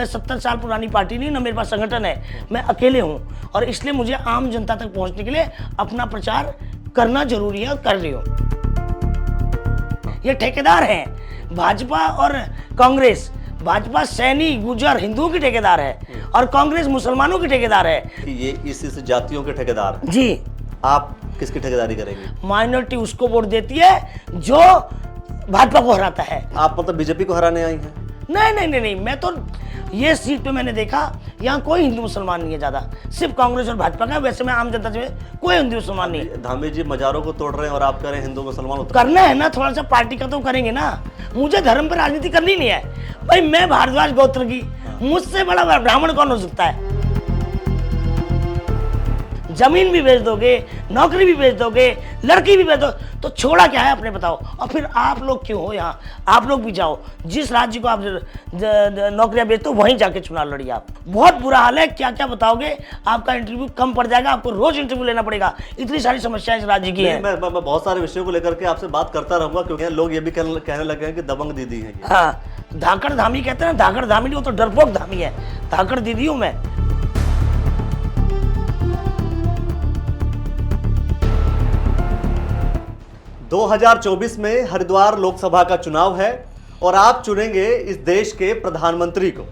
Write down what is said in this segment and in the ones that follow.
मैं 70 साल पुरानी पार्टी नहीं, ना मेरे पास संगठन है, मैं अकेले हूँ और इसलिए मुझे आम जनता तक पहुँचने के लिए अपना प्रचार करना जरूरी है और कर रही हूँ। ये ठेकेदार हैं भाजपा और कांग्रेस। भाजपा सैनी गुजर हिंदुओं की ठेकेदार है और कांग्रेस मुसलमानों की ठेकेदार है। कि ये इस जातियों के ठेकेदार हैं। जी। आप किसकी ठेकेदारी करेंगे? माइनॉरिटी उसको वोट देती है जो भाजपा को हराता है। आप मतलब बीजेपी को हराने आई हैं? नहीं नहीं नहीं नहीं, मैं तो ये सीट पे मैंने देखा यहाँ कोई हिंदू मुसलमान नहीं है ज्यादा, सिर्फ कांग्रेस और भाजपा का। वैसे मैं आम जनता से कोई हिंदू मुसलमान नहीं। धामी जी मजारों को तोड़ रहे हैं और आप कह रहे हैं हिंदू मुसलमान करना है ना, थोड़ा सा पार्टी का तो करेंगे ना। मुझे धर्म पर राजनीति करनी नहीं है भाई। मैं भारद्वाज गोत्र की, मुझसे बड़ा ब्राह्मण कौन हो सकता है? जमीन भी बेच दोगे, नौकरी भी बेच दोगे, लड़की भी बेच दो, तो छोड़ा क्या है अपने बताओ। और फिर आप लोग क्यों हो यहाँ? आप लोग भी जाओ, जिस राज्य को आप नौकरियां बेचते हो वहीं जाके चुनाव लड़िए। आप बहुत बुरा हाल है, क्या क्या बताओगे? आपका इंटरव्यू कम पड़ जाएगा, आपको रोज इंटरव्यू लेना पड़ेगा। इतनी सारी समस्याएं इस राज्य की हैं। मैं बहुत सारे विषयों को लेकर के आपसे बात करता रहूंगा, क्योंकि लोग ये भी कहने लगे हैं कि दबंग दीदी है। हाँ, धाकड़ धामी कहते हैं ना, धाकड़ धामी नहीं, वो तो डरपोक धामी है। धाकड़ दीदी हूँ मैं। 2024 में हरिद्वार लोकसभा का चुनाव है और आप चुनेंगे इस देश के प्रधानमंत्री को,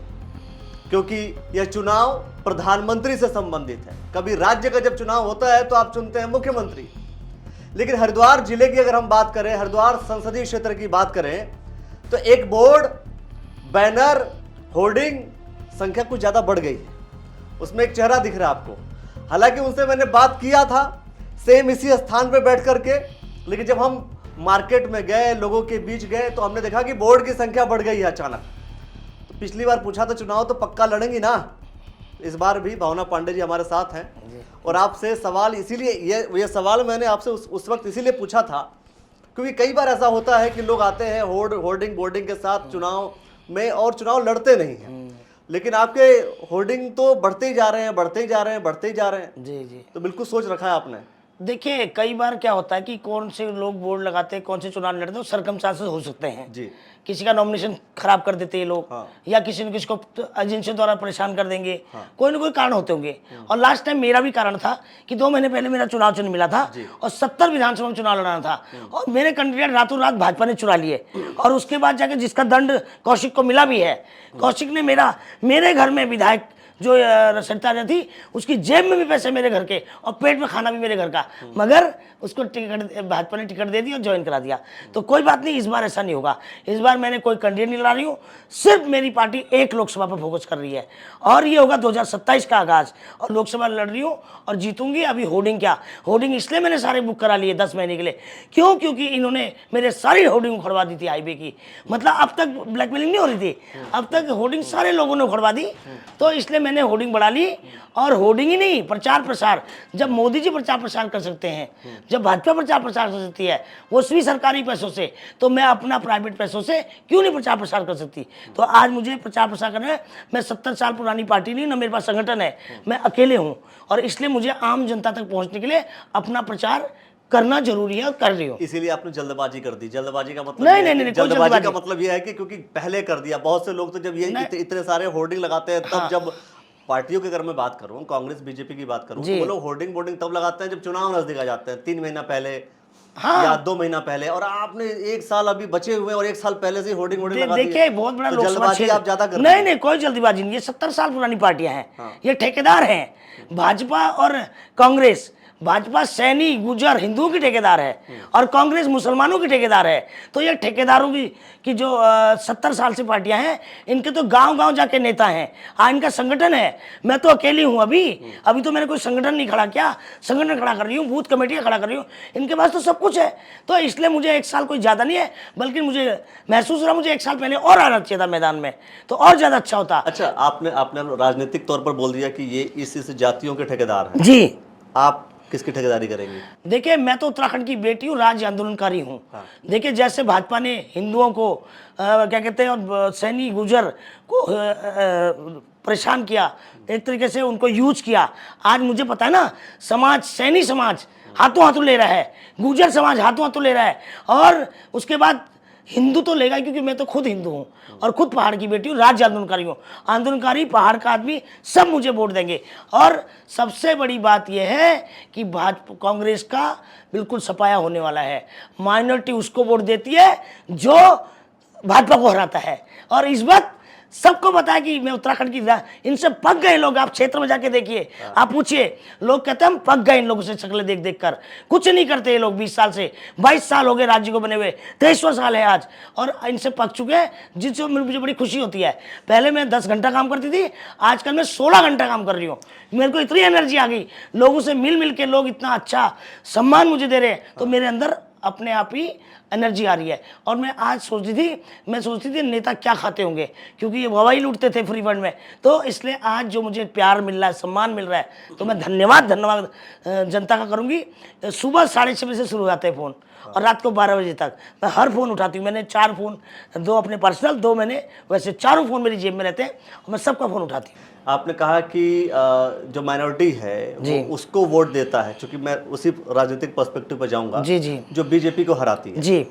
क्योंकि यह चुनाव प्रधानमंत्री से संबंधित है। कभी राज्य का जब चुनाव होता है तो आप चुनते हैं मुख्यमंत्री, लेकिन हरिद्वार जिले की अगर हम बात करें, हरिद्वार संसदीय क्षेत्र की बात करें, तो एक बोर्ड, बैनर, होर्डिंग संख्या कुछ ज्यादा बढ़ गई है। उसमें एक चेहरा दिख रहा है आपको। हालांकि उनसे मैंने बात किया था सेम इसी स्थान पर बैठ करके, लेकिन जब हम मार्केट में गए, लोगों के बीच गए, तो हमने देखा कि बोर्ड की संख्या बढ़ गई है अचानक। तो पिछली बार पूछा था चुनाव तो पक्का लड़ेंगी ना? इस बार भी भावना पांडे जी हमारे साथ हैं और आपसे सवाल इसीलिए ये सवाल मैंने आपसे उस वक्त इसीलिए पूछा था क्योंकि कई बार ऐसा होता है कि लोग आते हैं होर्डिंग बोर्डिंग के साथ चुनाव में और चुनाव लड़ते नहीं हैं, लेकिन आपके होर्डिंग तो बढ़ते ही जा रहे हैं, बढ़ते ही जा रहे हैं, बढ़ते ही जा रहे हैं। जी जी। तो बिल्कुल सोच रखा है आपने। देखिए, कई बार क्या होता है कि कौन से लोग बोर्ड लगाते हैं, कौन से चुनाव लड़ते हैं, सरकमस्टांसेस हो सकते हैं जी। किसी का नॉमिनेशन खराब कर देते हैं लोग। हाँ। या किसी न किसी को एजेंसी द्वारा परेशान कर देंगे। हाँ। कोई ना कोई कारण होते होंगे। और लास्ट टाइम मेरा भी कारण था कि 2 महीने पहले मेरा चुनाव चिन्ह मिला था और 70 विधानसभा में चुनाव लड़ाना था और मेरे कैंडिडेट रातों रात भाजपा ने चुरा लिए। और उसके बाद जाके जिसका दंड कौशिक को मिला भी है, कौशिक ने मेरे घर में विधायक जो सरिता थी उसकी जेब में भी पैसे मेरे घर के और पेट में खाना भी मेरे घर का, मगर उसको टिकट भाजपा ने टिकट दे दी और ज्वाइन करा दिया। तो कोई बात नहीं, इस बार ऐसा नहीं होगा। इस बार मैंने कोई कैंडिडेट नहीं लड़ा रही हूँ, सिर्फ मेरी पार्टी एक लोकसभा पर फोकस कर रही है और ये होगा 2027 का आगाज और लोकसभा लड़ रही हूँ और जीतूंगी। अभी होर्डिंग क्या, होर्डिंग इसलिए मैंने सारे बुक करा लिए 10 महीने के लिए, क्यों? क्योंकि उन्होंने मेरे सारी होर्डिंग उखड़वा दी थी हाईवे की। मतलब अब तक ब्लैकमेलिंग नहीं हो रही थी, अब तक होर्डिंग सारे लोगों ने उखड़वा दी, तो इसलिए मैंने होर्डिंग बढ़ा ली। और होर्डिंग ही नहीं, प्रचार प्रसार, जब मोदी जी प्रचार प्रसार कर सकते हैं, जब भाजपा प्रचार प्रसार कर सकती है वो भी सरकारी पैसों से, तो मैं अपना प्राइवेट पैसों से क्यों नहीं प्रचार प्रसार कर सकती? तो आज मुझे प्रचार प्रसार करना है। मैं 70 साल पुरानी पार्टी नहीं, ना मेरे पास संगठन है, मैं अकेले हूँ और इसलिए मुझे आम जनता तक पहुँचने के लिए अपना प्रचार करना जरूरी है और कर रही हूँ। इसीलिए आपने जल्दबाजी कर दी। जल्दबाजी का मतलब नहीं, जल्दबाजी का मतलब यह है कि क्योंकि पहले कर दिया। बहुत से लोग तो जब ये इतने सारे होर्डिंग लगाते हैं तब, जब पार्टियों की अगर मैं बात करूं, कांग्रेस बीजेपी की बात करूं, तो वो लोग होर्डिंग बोर्डिंग तब लगाते हैं जब चुनाव नजदीक आ जाते हैं, 3 महीना पहले। हाँ। या 2 महीना पहले। और आपने 1 साल अभी बचे हुए और 1 साल पहले से होर्डिंग लगा दी। देखिए, बहुत बड़ा तो जल्दबाजी आप ज्यादा कर नहीं, कोई जल्दबाजी नहीं। ये 70 साल पुरानी पार्टियां हैं। हाँ। ये ठेकेदार हैं भाजपा और कांग्रेस। भाजपा सैनी गुजर हिंदुओं की ठेकेदार है और कांग्रेस मुसलमानों की ठेकेदार है। तो ये ठेकेदारों की जो 70 साल से पार्टियां हैं, इनके तो गांव-गांव जाके नेता हैं। इनका संगठन है। मैं तो अकेली हूं। अभी तो मैंने कोई संगठन नहीं खड़ा किया, संगठन खड़ा कर रही हूँ, बूथ कमेटियां खड़ा कर रही हूँ। इनके पास तो सब कुछ है। तो इसलिए मुझे 1 साल कोई ज्यादा नहीं है, बल्कि मुझे महसूस रहा मुझे 1 साल पहले और आना चाहिए था मैदान में, तो और ज्यादा अच्छा होता। अच्छा, आपने राजनीतिक तौर पर बोल दिया कि ये इस जातियों के ठेकेदार हैं। जी। आप किसकी ठेकेदारी करेंगे? देखिए, मैं तो उत्तराखंड की बेटी हूँ, राज्य आंदोलनकारी हूँ। हाँ। देखिए, जैसे भाजपा ने हिंदुओं को क्या कहते हैं और सैनी गुजर को परेशान किया, एक तरीके से उनको यूज किया। आज मुझे पता है ना, समाज, सैनी समाज हाथों हाथों ले रहा है, गुजर समाज हाथों हाथों ले रहा है, और उसके बाद हिंदू तो लेगा ही, क्योंकि मैं तो खुद हिंदू हूँ और खुद पहाड़ की बेटी हूँ, राज्य आंदोलनकारी हूँ, आंदोलनकारी, पहाड़ का आदमी, सब मुझे वोट देंगे। और सबसे बड़ी बात यह है कि भाजपा कांग्रेस का बिल्कुल सफाया होने वाला है। माइनॉरिटी उसको वोट देती है जो भाजपा को हराता है। और इस बात सबको पता है कि मैं उत्तराखंड की इनसे पक गए लोग। आप क्षेत्र में जाके देखिए, आप पूछिए, लोग कहते हैं हम पक गए इन लोगों से शक्लें देख देख कर। कुछ नहीं करते ये लोग। 20 साल से 22 साल हो गए राज्य को बने हुए, 23वां साल है आज, और इनसे पक चुके हैं, जिससे मुझे बड़ी खुशी होती है। पहले मैं 10 घंटा काम करती थी, आजकल मैं 16 घंटा काम कर रही हूँ। मेरे को इतनी एनर्जी आ गई, लोगों से मिल मिल के लोग इतना अच्छा सम्मान मुझे दे रहे हैं, तो मेरे अंदर अपने आप ही एनर्जी आ रही है। और मैं आज सोचती थी नेता क्या खाते होंगे, क्योंकि ये हवा ही लूटते थे फ्री फंड में। तो इसलिए आज जो मुझे प्यार मिल रहा है, सम्मान मिल रहा है, तो मैं धन्यवाद जनता का करूंगी। सुबह 6:30 बजे से शुरू हो जाते हैं फ़ोन और रात को 12 बजे तक मैं हर फ़ोन उठाती हूँ। मैंने 4 फ़ोन, 2 अपने पर्सनल, 2 मैंने वैसे, चारों फ़ोन मेरी जेब में रहते हैं और मैं सबका फ़ोन उठाती हूँ। आपने कहा कि जो माइनॉरिटी है वो उसको वोट देता है, क्योंकि मैं उसी राजनीतिक पर्सपेक्टिव पर जाऊंगा, जी जी, जो बीजेपी को हराती है। जी।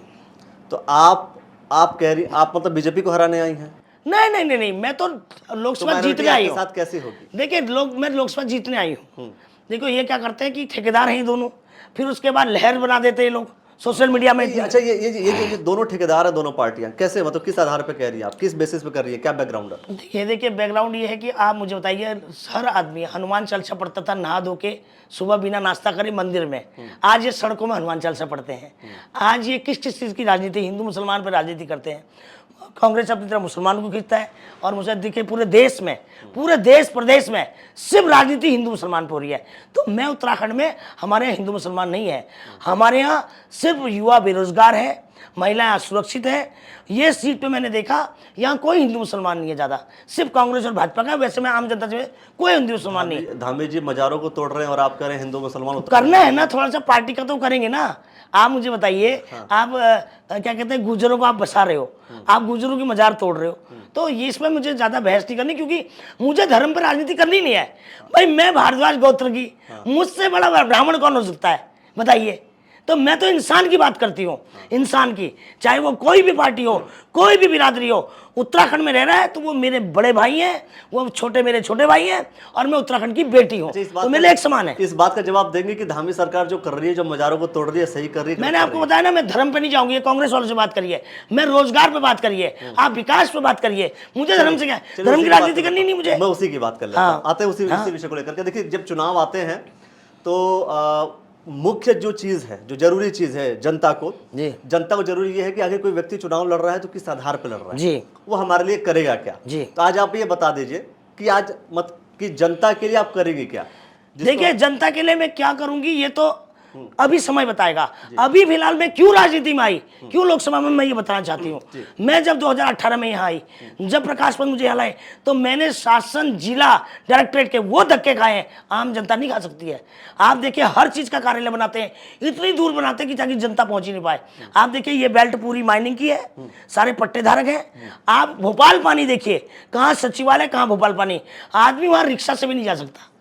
तो आप कह रही, आप मतलब बीजेपी को हराने आई हैं? नहीं नहीं नहीं नहीं, मैं तो लोकसभा जीतने आई हूँ। साथ कैसे होगी? देखिए, मैं लोकसभा जीतने आई हूँ। देखो ये क्या करते हैं कि ठेकेदार हैं ये दोनों, फिर उसके बाद लहर बना देते हैं लोग सोशल मीडिया में। अच्छा, ये दोनों ठेकेदार है, दोनों पार्टियां, कैसे, मतलब किस आधार पे कह रही है आप, किस बेसिस पे कर रही है, क्या बैकग्राउंड है? देखिए बैकग्राउंड ये है कि आप मुझे बताइए, हर आदमी हनुमान चालीसा पढ़ता था नहा धो के, सुबह बिना नाश्ता करे मंदिर में। आज ये सड़कों में हनुमान चालीसा पढ़ते हैं। आज ये किस चीज़ की राजनीति, हिंदू मुसलमान पर राजनीति करते हैं। कांग्रेस अपनी तरह मुसलमान को खींचता है, और मुझे दिखे पूरे देश प्रदेश में सिर्फ राजनीति हिंदू मुसलमान पर हो रही है। तो मैं उत्तराखंड में, हमारे यहाँ हिंदू मुसलमान नहीं है, हमारे यहाँ सिर्फ युवा बेरोजगार है, महिलाएं असुरक्षित है। ये सीट पे मैंने देखा यहाँ कोई हिंदू मुसलमान नहीं है ज़्यादा, सिर्फ कांग्रेस और भाजपा का। वैसे मैं आम जनता से कोई हिंदू मुसलमान नहीं। धामी जी मजारों को तोड़ रहे हैं और आप कह रहे हैं हिंदू मुसलमान। करना है ना, थोड़ा सा पार्टी का तो करेंगे ना। आप मुझे बताइए, आप क्या कहते हैं, गुजरों को आप बसा रहे हो, आप गुजरों की मजार तोड़ रहे हो, तो ये इसमें मुझे ज़्यादा बहस नहीं करनी, क्योंकि मुझे धर्म पर राजनीति करनी नहीं है। भाई मैं भारद्वाज गोत्र की, मुझसे बड़ा ब्राह्मण कौन हो सकता है बताइए? तो मैं तो इंसान की बात करती हूँ, इंसान की, चाहे वो कोई भी पार्टी हो, कोई भी बिरादरी हो। उत्तराखंड में रह रहा है तो वो मेरे बड़े भाई हैं, वो मेरे छोटे भाई हैं, और मैं उत्तराखंड की बेटी हूँ, तो मेरे एक समान है। इस बात का जवाब देंगे कि धामी सरकार जो कर रही है, जो मजारों को तोड़ रही है, सही कर रही है? मैंने आपको बताया ना, मैं धर्म पे नहीं जाऊंगी, कांग्रेस वालों से बात करिए, मैं रोजगार पे बात करिए, आप विकास पे बात करिए, मुझे धर्म से क्या, धर्म की राजनीति करनी नहीं मुझे। मैं उसी की बात कर लेता हूं। आते हैं उसी विषय को लेकर के। देखिए, जब चुनाव आते हैं तो मुख्य जो चीज है, जो जरूरी चीज है जनता को जरूरी ये है कि अगर कोई व्यक्ति चुनाव लड़ रहा है तो किस आधार पर लड़ रहा है जी, वो हमारे लिए करेगा क्या जी। तो आज आप ये बता दीजिए कि आज कि जनता के लिए आप करेंगे क्या? देखिए, जनता के लिए मैं क्या करूंगी ये तो अभी समय बताएगा। अभी फिलहाल मैं क्यों राजनीति में आई, क्यों लोकसभा में, मैं ये बताना चाहती हूँ। मैं जब 2018 में यहाँ आई, जब प्रकाश पंत मुझे यहाँ लाए, तो मैंने शासन जिला डायरेक्टरेट के वो धक्के खाए हैं, आम जनता नहीं खा सकती है। आप देखिए, हर चीज का कार्यालय बनाते हैं, इतनी दूर बनाते हैं कि ताकि जनता पहुंच ही नहीं पाए। आप देखिए, ये बेल्ट पूरी माइनिंग की है, सारे पट्टेधारक हैं। आप भोपाल पानी देखिए, कहाँ सचिवालय, कहाँ भोपाल पानी, आदमी वहाँ रिक्शा से भी नहीं जा सकता।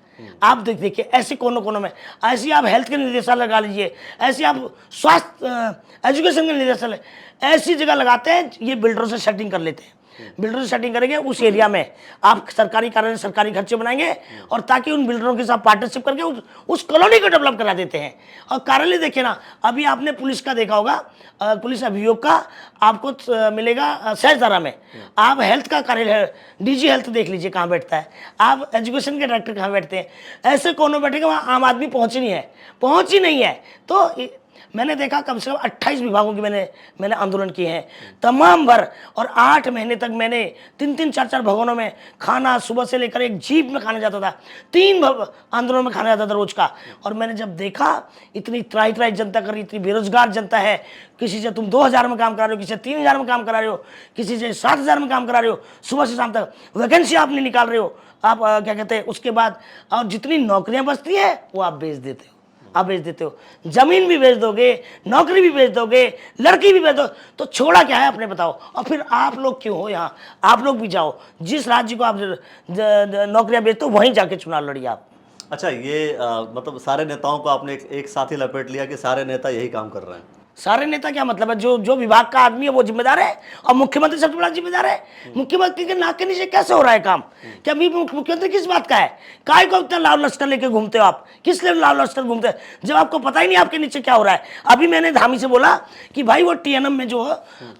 आप देखिए, ऐसे कोनों कोनों में, ऐसी आप हेल्थ के निदेशालय लगा लीजिए, ऐसे आप स्वास्थ्य एजुकेशन के निदेशालय, ऐसी जगह लगाते हैं, ये बिल्डरों से सेटिंग कर लेते हैं। बिल्डरों से सेटिंग करेंगे, उस एरिया में आप सरकारी कार्यालय, सरकारी खर्चे बनाएंगे, और ताकि उन बिल्डरों के साथ पार्टनरशिप करके उस कॉलोनी को डेवलप करा देते हैं। और कार्यालय देखिए ना, अभी आपने पुलिस का देखा होगा, पुलिस अभियोग का आपको मिलेगा सहजदारा में। आप हेल्थ का कार्यालय, डीजी हेल्थ देख लीजिए कहाँ बैठता है, आप एजुकेशन के डायरेक्टर कहाँ बैठते हैं, ऐसे कोनों बैठेंगे, वहाँ आम आदमी पहुँच ही नहीं है। तो मैंने देखा कम से कम 28 विभागों की मैंने आंदोलन किए हैं तमाम भर, और 8 महीने तक मैंने 3-3, 4-4 भवनों में खाना, सुबह से लेकर एक जीप में खाना जाता था, 3 आंदोलनों में खाना जाता था रोज का। और मैंने जब देखा इतनी त्राही जनता कर रही, इतनी बेरोजगार जनता है, किसी से तुम 2000 में काम करा रहे हो, किसी से 3000 में काम करा रहे हो, किसी से 7000 में काम करा रहे हो, सुबह से शाम तक वैकेंसी आप नहीं निकाल रहे हो, आप क्या कहते हैं, उसके बाद और जितनी नौकरियां बचती है वो आप बेच देते हो, जमीन भी बेच दोगे, नौकरी भी बेच दोगे, लड़की भी बेच दो, तो छोड़ा क्या है अपने बताओ। और फिर आप लोग क्यों हो यहाँ, आप लोग भी जाओ, जिस राज्य को आप नौकरियां बेचते हो वहीं जाके चुनाव लड़िए आप। अच्छा, ये मतलब सारे नेताओं को आपने एक साथ ही लपेट लिया कि सारे नेता यही काम कर रहे हैं? सारे नेता क्या मतलब है, जो जो विभाग का आदमी है वो जिम्मेदार है और मुख्यमंत्री सबसे बड़ा जिम्मेदार है। मुख्यमंत्री के नाक के नीचे कैसे हो रहा है काम? क्या अभी मुख्यमंत्री किस बात का है? काय को इतना लाल लश्कर लेके घूमते हो आप? किस लिए लाल लश्कर घूमते हैं जब आपको पता ही नहीं आपके नीचे क्या हो रहा है? अभी मैंने धामी से बोला कि भाई वो टीएनएम में जो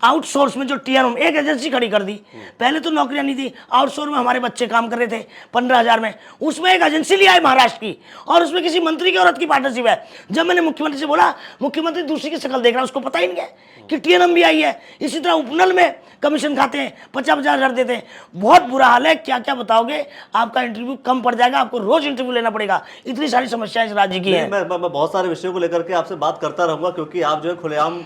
आउटसोर्स में जो टीएनएम एक एजेंसी खड़ी कर दी, पहले तो नौकरियां नहीं थी, आउटसोर्स में हमारे बच्चे काम कर रहे थे 15,000 में, उसमें एक एजेंसी लिया है महाराष्ट्र की और उसमें किसी मंत्री की औरत की पार्टनरशिप है। जब मैंने मुख्यमंत्री से बोला, मुख्यमंत्री दूसरी की शक्ल देख रहा है, उसको पता ही नहीं है कि टीएनएम भी आई है। इसी तरह उपनल में कमीशन खाते हैं, 50-50 हजार देते हैं। बहुत बुरा हाल है, क्या क्या बताओगे? आपका इंटरव्यू कम पड़ जाएगा, आपको रोज इंटरव्यू लेना पड़ेगा। इतनी सारी समस्याएं इस राज्य की है। मैं बहुत सारे विषयों को लेकर के आपसे बात करता रहूंगा, क्योंकि आप जो है खुलेआम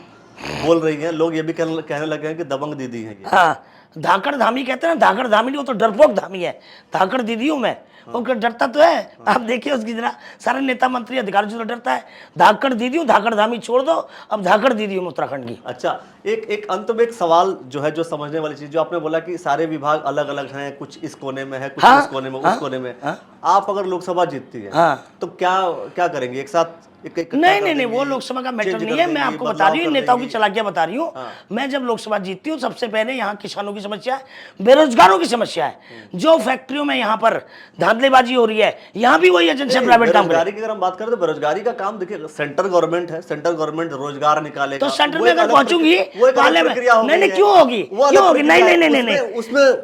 बोल रही हैं, लोग ये भी कहने लगे हैं कि दबंग दीदी हैं ये। हाँ, धाकड़ धामी कहते हैं ना, धाकड़ धामी नहीं, वो तो डरपोक धामी है। धाकड़ दीदी हूं मैं, वो डरता तो है। आप देखिए उसकी जरा, सारे नेता मंत्री अधिकारी से डरता है। धाकड़ दीदी हूँ, धाकड़ धामी छोड़ दो, अब धाकड़ दीदी हूँ उत्तराखंड की। अच्छा, एक अंत में एक सवाल जो है, जो समझने वाली चीज, जो आपने बोला कि सारे विभाग अलग अलग हैं, कुछ इस कोने में है, कुछ इस कोने में, उस कोने में। आप अगर लोकसभा जीतती है तो क्या करेंगे? एक साथ नहीं, वो लोकसभा का मैटर नहीं है। मैं आपको बता रही हूँ, नेताओं की चालाकियां बता रही हूँ। मैं जब लोकसभा जीतती हूँ, सबसे पहले यहाँ किसानों की समस्या है, बेरोजगारों की समस्या है। जो फैक्ट्रियों में यहाँ पर धांधलेबाजी हो रही है, यहाँ भी वही एजेंसी प्राइवेट काम बेरोजगारी की अगर हम बात करें तो बेरोजगारी का काम देखिए, सेंट्रल गवर्नमेंट है, सेंट्रल गवर्नमेंट रोजगार निकालेगा। तो सेंटर में अगर पहुंचूंगी, नहीं क्यों होगी? नहीं,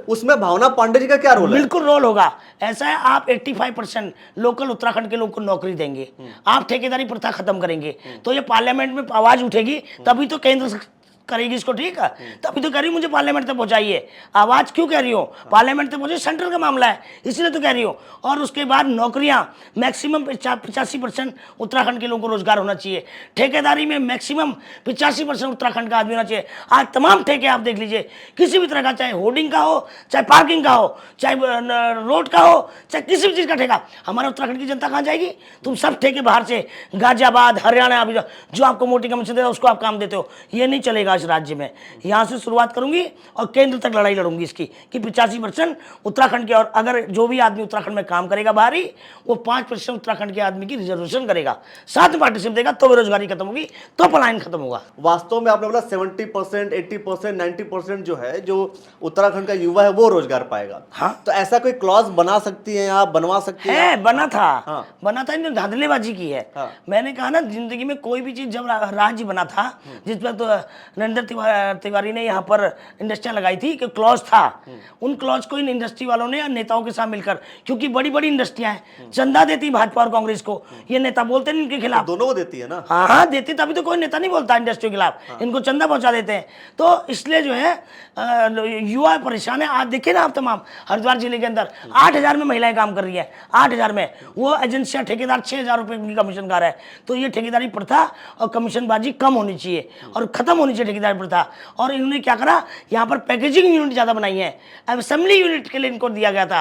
उसमें भावना पांडे जी का क्या रोल है? बिल्कुल रोल होगा। ऐसा है, आप 85% लोकल उत्तराखंड के लोग को नौकरी देंगे, आप ठेकेदारी प्रथा खत्म करेंगे, तो ये पार्लियामेंट में आवाज उठेगी, तभी तो केंद्र करेगी इसको, ठीक है? तभी तो कह रही हूँ मुझे पार्लियामेंट तक पहुंचाइए। आवाज क्यों कह रही हो? पार्लियामेंट तक पहुंचे, सेंट्रल का मामला है, इसलिए तो कह रही हो। और उसके बाद नौकरियां मैक्सिमम 85% उत्तराखंड के लोगों को रोजगार होना चाहिए। ठेकेदारी में मैक्सिमम 85% उत्तराखंड का आदमी होना चाहिए। आज तमाम ठेके आप देख लीजिए, किसी भी तरह का, चाहे होर्डिंग का हो, चाहे पार्किंग का हो, चाहे रोड का हो, चाहे किसी भी चीज का ठेका, हमारे उत्तराखंड की जनता कहाँ जाएगी? तुम सब ठेके बाहर से, गाजियाबाद, हरियाणा, अभी जो आपको मोटी कमीशन देता है उसको आप काम देते हो, ये नहीं चलेगा इस राज्य में। यहां से शुरुआत करूंगी और केंद्र तक लड़ाई लड़ूंगी इसकी कि 85% उत्तराखंड के, और अगर जो भी आदमी उत्तराखंड में काम करेगा बाहरी, वो 5% उत्तराखंड के आदमी की रिजर्वेशन करेगा, साथ में पार्टिसिपेट देगा, तो बेरोजगारी खत्म होगी, तो पलायन खत्म होगा। वास्तव में आपने बोला 70%, 80%, 90% जो है, जो उत्तराखंड का युवा है वो रोजगार पाएगा। हाँ, तो ऐसा कोई क्लॉज बना सकती हैं आप, बनवा सकती हैं? बना था। हाँ। बना था, इन्होंने धांधलेबाजी की है। हाँ। मैंने कहा ना, जिंदगी में कोई भी चीज, जब राज्य बना था, जिस पर तो नरेंद्र तिवारी ने यहाँ पर इंडस्ट्रियां लगाई थी, कि क्लॉज था, उन क्लॉज को इन इंडस्ट्री वालों ने या नेताओं के साथ मिलकर, क्योंकि बड़ी बड़ी इंडस्ट्रियां हैं, चंदा देती भाजपा और कांग्रेस को, ये नेता बोलते नहीं इनके खिलाफ। दोनों को देती है ना? हाँ, देती, तभी तो कोई नेता नहीं बोलता इंडस्ट्री के खिलाफ। इनको चंदा पहुंचा देते हैं, तो इसलिए जो है युवा परेशान है। आज देखिए ना आप, तमाम हरिद्वार जिले के अंदर 8,000 में महिलाएं काम कर रही है, 8,000 में। वो एजेंसियां, ठेकेदार 6,000 रुपए की कमीशन का रहा है। तो ये ठेकेदारी प्रथा और कमीशनबाजी कम होनी चाहिए और खत्म होनी चाहिए ठेकेदारी प्रथा। और इन्होंने क्या करा, यहाँ पर पैकेजिंग यूनिट ज्यादा बनाई है, असेंबली यूनिट के लिए इनको दिया गया था।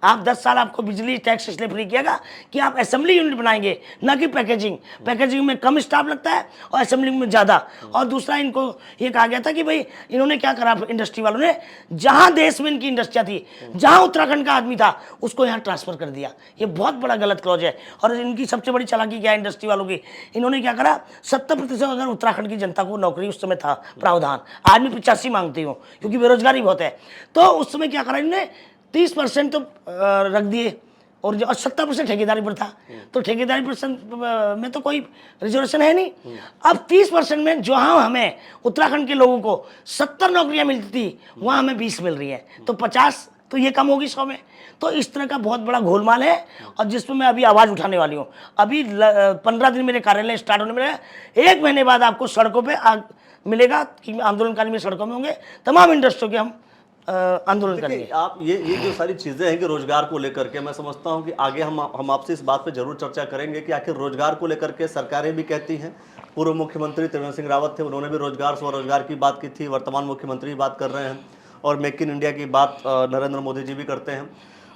आप 10 साल आपको बिजली टैक्स इसलिए फ्री किया गया कि आप असेंबली यूनिट बनाएंगे, ना कि पैकेजिंग। पैकेजिंग में कम स्टाफ लगता है और असेंबली में ज्यादा। और दूसरा, इनको ये कहा गया था कि भाई, इन्होंने क्या करा इंडस्ट्री वालों ने, जहां देश में इनकी इंडस्ट्रियां थी, जहां उत्तराखंड का आदमी था, उसको यहाँ ट्रांसफर कर दिया। ये बहुत बड़ा गलत क्लॉज है। और इनकी सबसे बड़ी चालाकी क्या है इंडस्ट्री वालों की, इन्होंने क्या करा, 70% अगर उत्तराखंड की जनता को नौकरी उस समय था प्रावधान, आज मैं 85 मांगती हूँ क्योंकि बेरोजगारी बहुत है, तो उस समय क्या करा इन्होंने, 30% तो रख दिए और 70% ठेकेदारी पर था। तो ठेकेदारी परसेंट में तो कोई रिजर्वेशन है नहीं। अब 30% में जहां हमें उत्तराखंड के लोगों को 70 नौकरियां मिलती थी, वहां हमें 20 मिल रही है, तो 50, तो ये कम होगी 100 में। तो इस तरह का बहुत बड़ा घोलमाल है, और जिसमें मैं अभी आवाज उठाने वाली हूँ। अभी 15 दिन मेरे कार्यालय स्टार्ट होने में, 1 महीने बाद आपको सड़कों पर मिलेगा कि आंदोलनकारी में सड़कों में होंगे, तमाम इंडस्ट्रियों के हम आंदोलन करेंगे। आप ये जो सारी चीजें हैं कि रोजगार को लेकर के, मैं समझता हूं कि आगे हम आपसे इस बात पे जरूर चर्चा करेंगे कि आखिर रोजगार को लेकर के सरकारें भी कहती हैं। पूर्व मुख्यमंत्री त्रिवेंद्र सिंह रावत थे, उन्होंने भी रोजगार स्वरोजगार की बात की थी, वर्तमान मुख्यमंत्री बात कर रहे हैं, और मेक इन इंडिया की बात नरेंद्र मोदी जी भी करते हैं।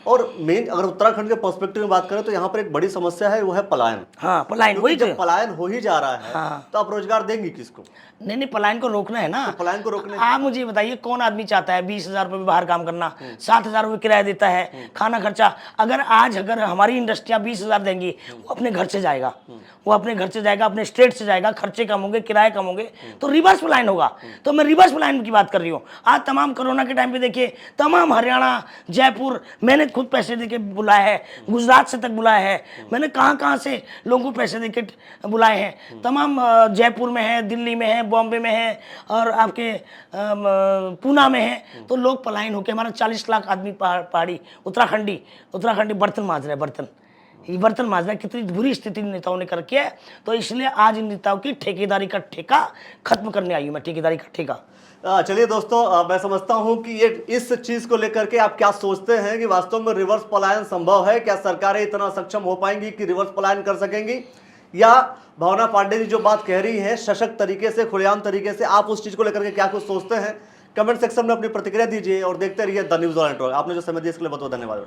और मेन अगर उत्तराखंड के पर्सपेक्टिव में बात करें तो यहाँ पर एक बड़ी समस्या है, वो है पलायन। हाँ पलायन, वही क्योंकि तो। जब पलायन हो ही जा रहा है हाँ। तो आप रोजगार देंगे किसको? नहीं नहीं, पलायन को रोकना है ना। तो पलायन को रोकने आप मुझे बताइए, कौन आदमी चाहता है 20,000 रुपये में बाहर काम करना, 7,000 रुपये किराया देता है, खाना खर्चा। अगर हमारी इंडस्ट्रियां 20,000 देंगी, वो अपने घर से जाएगा, वो अपने घर से जाएगा, अपने स्टेट से जाएगा, खर्चे कम होंगे, किराए कम होंगे, तो रिवर्स पलायन होगा। तो मैं रिवर्स पलायन की बात कर रही हूँ। आज तमाम कोरोना के टाइम पे देखिए, तमाम हरियाणा, जयपुर, मैंने खुद पैसे देके बुलाया है, गुजरात से तक बुलाया है, मैंने कहाँ से लोगों को पैसे देके बुलाए हैं। तमाम जयपुर में है, दिल्ली में है, बॉम्बे में है, और आपके पूना में है। तो लोग पलायन होकर, हमारा 40 लाख आदमी पहाड़ी उत्तराखंडी बर्तन मांज रहे हैं, बर्तन मांज रहे हैं। कितनी बुरी स्थिति नेताओं ने कर रखी है। तो इसलिए आज इन नेताओं की ठेकेदारी का ठेका खत्म करने आई हूँ मैं, ठेकेदारी का ठेका। चलिए दोस्तों, मैं समझता हूं कि ये इस चीज को लेकर के आप क्या सोचते हैं कि वास्तव में रिवर्स पलायन संभव है? क्या सरकारें इतना सक्षम हो पाएंगी कि रिवर्स पलायन कर सकेंगी? या भावना पांडे जी जो बात कह रही है सशक्त तरीके से, खुलेआम तरीके से, आप उस चीज को लेकर के क्या कुछ सोचते हैं? कमेंट सेक्शन में अपनी प्रतिक्रिया दीजिए और देखते रहिए द न्यूज़ ऑन नेटवर्क। आपने जो समय दिया इसके लिए बहुत बहुत धन्यवाद।